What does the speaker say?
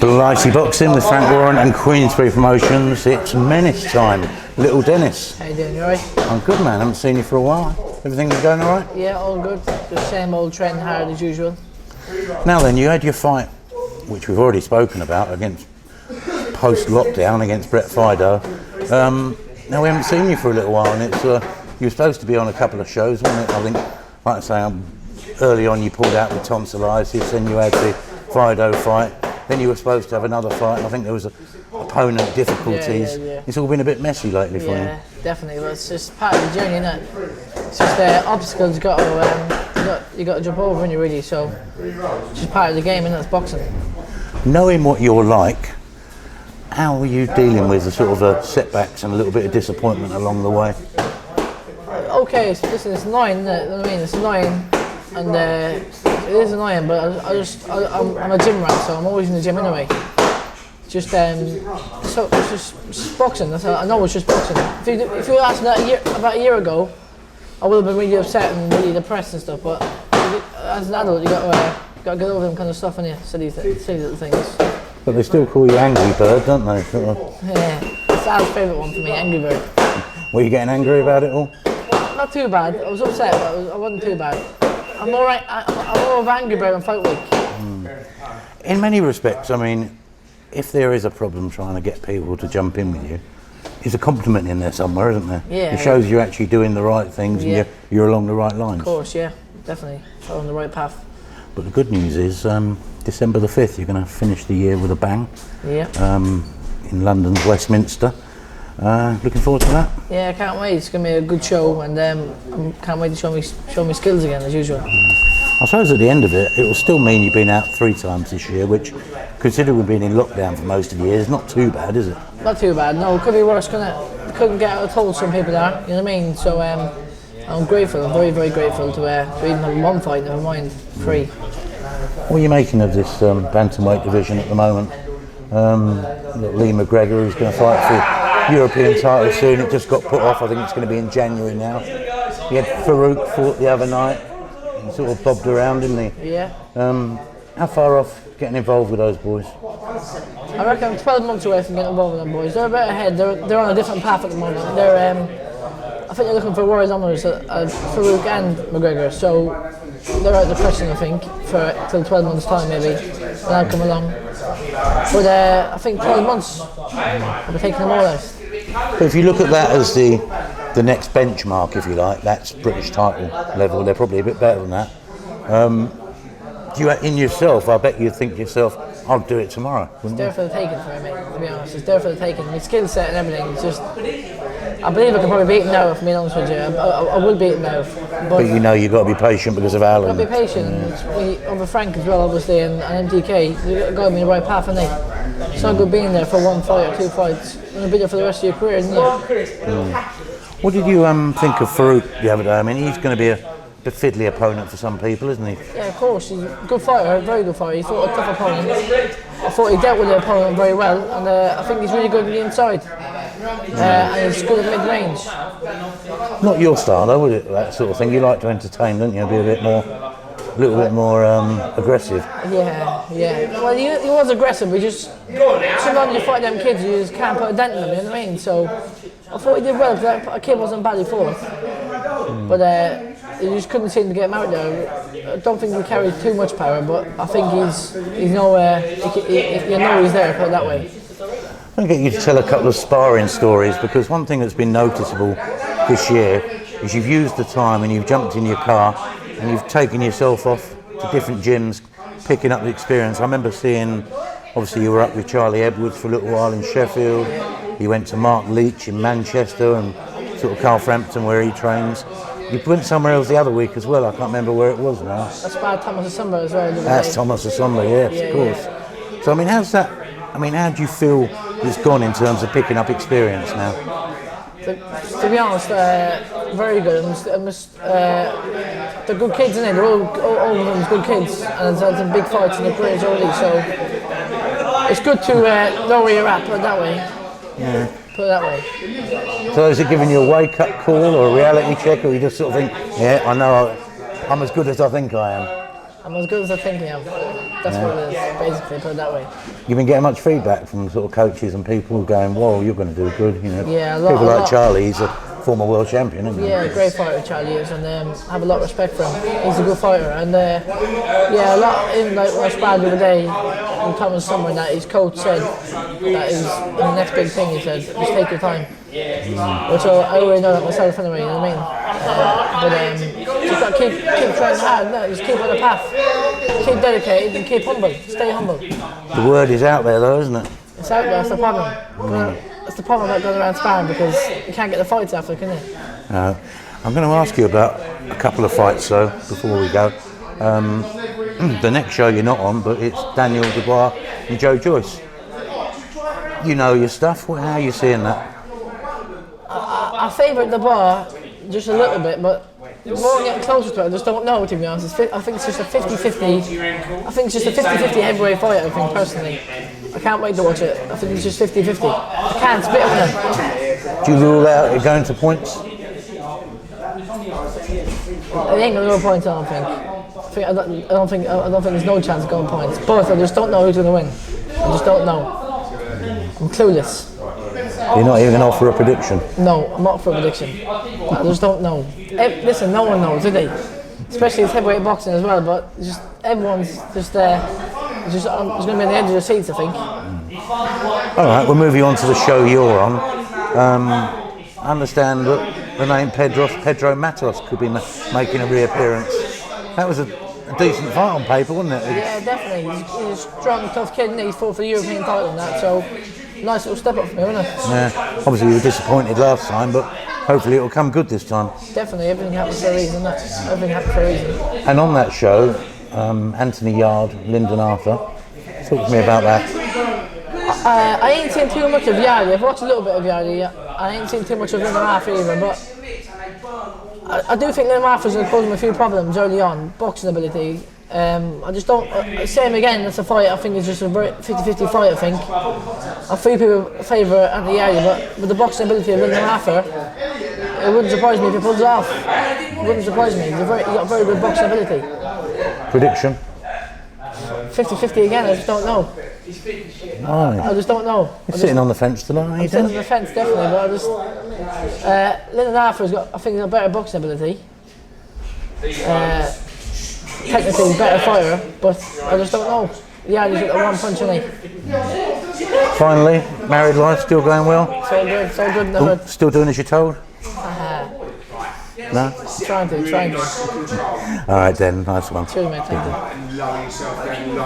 Blighty Boxing with Frank Warren and Queensbury Promotions. It's menace time. Little Dennis. How you doing, you alright? I'm good, man. I haven't seen you for a while. Everything's going alright? Yeah, all good. The same old trend, hard as usual. Now then, you had your fight, which we've already spoken about, against post-lockdown against Brett Fido. Now we haven't seen you for a little while, and it's you were supposed to be on a couple of shows, wasn't it? I think, like I say, early on you pulled out with tonsillitis, then you had the Fido fight. Then you were supposed to have another fight, and I think there was opponent difficulties. Yeah. It's all been a bit messy lately for you. Yeah, definitely. Well, it's just part of the journey, isn't it? It's just obstacles you got to jump over, and you really. So it's just part of the game, and that's boxing. Knowing what you're like, how are you dealing with the sort of setbacks and a little bit of disappointment along the way? Okay, so listen, it's annoying, isn't it? You know what I mean? It's annoying, and it is annoying, but I'm a gym rat, so I'm always in the gym anyway. Just so it's just boxing. I know it's just boxing. If you asked me that about a year ago, I would have been really upset and really depressed and stuff. But as an adult, you got to get over them kind of stuff, and silly little things. But they still call you Angry Bird, don't they? Yeah, it's Al's favourite one for me, Angry Bird. Were you getting angry about it all? Not too bad. I was upset, but I wasn't too bad. I'm alright. I'm more of Angry Bird on fight week. In many respects, I mean, if there is a problem trying to get people to jump in with you, there's a compliment in there somewhere, isn't there? Yeah. It shows you're actually doing the right things and you're along the right lines. Of course, yeah, definitely. So on the right path. But the good news is, December the 5th, you're going to finish the year with a bang. Yeah. In London's Westminster. Looking forward to that. Yeah, I can't wait. It's going to be a good show, and I can't wait to show me skills again as usual. I suppose at the end of it, it will still mean you've been out 3 times this year, which, considering we've been in lockdown for most of the year, is not too bad, is it? Not too bad. No, it could be worse. Couldn't get out of told some people are. You know what I mean? So I'm grateful. I'm very, very grateful to even have one fight. Never mind 3. What are you making of this bantamweight division at the moment? Lee McGregor, who's going to fight for European title soon. It just got put off. I think it's going to be in January now. He had Farouk fought the other night. He sort of bobbed around, didn't he? Yeah. How far off getting involved with those boys? I reckon I'm 12 months away from getting involved with them boys. They're a bit ahead. They're on a different path at the moment. I think they're looking for world honours at Farouk and McGregor. So they're out of the question, I think, till 12 months' time maybe. And I'll come along. But I think 12 months, I'll be taking them all out. But if you look at that as the next benchmark, if you like, that's British title level. They're probably a bit better than that. Do you, in yourself, I bet you think to yourself, I'll do it tomorrow. It's there for the taking for me, mate, to be honest. It's there for the taking. My skill set and everything, it's just... I believe I can probably beat him now, if I'm being honest with you. I will beat him now. But you know you've got to be patient because of Alan. I've got to be patient. Over Frank as well, obviously, and MTK. They've got to be in the right path, haven't they? It's not good being there for 1 fight or 2 fights. You're going to be there for the rest of your career, isn't you? What did you think of Farouk the other day? I mean, he's going to be a fiddly opponent for some people, isn't he? Yeah, of course. He's a good fighter, a very good fighter. He fought a tough opponent. I thought he dealt with the opponent very well, and I think he's really good on the inside. And he's good at mid-range. Not your style, though, would it? That sort of thing. You like to entertain, don't you? Be a little bit more aggressive. Yeah. Well, he was aggressive, but sometimes you fight them kids, you just can't put a dent in them. You know what I mean? So I thought he did well because that kid wasn't badly fought, but you just couldn't seem to get him out there. I don't think he carried too much power, but I think he's nowhere. You know he's there. Put it that way. I'm going to get you to tell a couple of sparring stories, because one thing that's been noticeable this year is you've used the time and you've jumped in your car and you've taken yourself off to different gyms, picking up the experience. I remember seeing, obviously you were up with Charlie Edwards for a little while in Sheffield. You went to Mark Leach in Manchester and sort of Carlframpton where he trains. You went somewhere else the other week as well. I can't remember where it was now. That's by Thomas Asumba as well. That's Thomas Asumba, yes, of course. Yeah. So I mean, how do you feel it's gone in terms of picking up experience now? To be honest, very good. They're good kids, isn't it? They're all of them good kids, and it's had some big fights in their careers already. So it's good to know where you're at. Put it that way. Yeah. Put it that way. So is it giving you a wake-up call or a reality check, or you just sort of think, yeah, I know I'm as good as I think I am? I'm as good as I think I am. That's what it is, basically, put it that way. You've been getting much feedback from sort of coaches and people going, "Whoa, you're going to do good." You know, Yeah, people like Charlie. He's a former world champion, isn't he? Yeah, great fighter Charlie is, and I have a lot of respect for him. He's a good fighter, and yeah, a lot. Even like when I sparred the other day in Thomas Summer, that his coach said that is the next big thing. He said, "Just take your time." Which I already know that myself anyway. You know what I mean? Just got to keep trying hard. No, just keep on the path. Keep dedicated and keep humble. Stay humble. The word is out there, though, isn't it? It's out there. That's the problem. That's the problem about going around sparring, because you can't get the fights after, can you? No. I'm going to ask you about a couple of fights, though, before we go. The next show you're not on, but it's Daniel Dubois and Joyce. You know your stuff. How are you seeing that? I favourite the bar just a little bit, but the more I get closer to it, I just don't know, to be honest. I think it's just a 50-50. I think it's just a 50-50 heavyweight fight, I think, personally. I can't wait to watch it. I think it's just 50-50. I can't spit on it. Do you rule out it going to points? It ain't gonna go points, I don't think. I don't think there's no chance of going points. But I just don't know who's gonna win. I just don't know. I'm clueless. You're not even going to offer a prediction? No, I'm not for a prediction. I just don't know. Listen, no one knows, do they? Especially it's heavyweight boxing as well, but just everyone's just it's going to be on the edge of the seats, I think. All right, we'll move you on to the show you're on. I understand that the name Pedro Matos could be making a reappearance. That was a decent fight on paper, wasn't it? Yeah, definitely. He's a strong, tough kid, and he's fought for the European title and that, so nice little step up for me, wasn't it? Yeah, obviously you were disappointed last time, but hopefully it'll come good this time. Definitely, everything happens for a reason, everything happens for a reason. And on that show, Anthony Yard, Lyndon Arthur, talk to me about that. I ain't seen too much of Yardy. I've watched a little bit of Yardy. I ain't seen too much of Lyndon Arthur either, but I do think Lyndon Arthur's going to cause him a few problems early on, boxing ability. I just don't, same again, it's a fight, I think it's just a very 50-50 fight, I think. A few people favour Anthony Yardy, but with the boxing ability of Lyndon Arthur, it wouldn't surprise me if he pulls it off. It wouldn't surprise me, he's got very good boxing ability. Prediction? 50-50 again, I just don't know. Right. I just don't know. You're sitting on the fence tonight, are you? I'm sitting on the fence, definitely, but I just... Lyndon Arthur's got, I think, he's got better boxing ability. Technically better fighter, but I just don't know. Yeah, he's got a one punch in it. Finally, married life still going well? So good, so good. Never. Still doing as you're told? No? Trying to. Alright then, nice one. Cheers, mate. Thank you.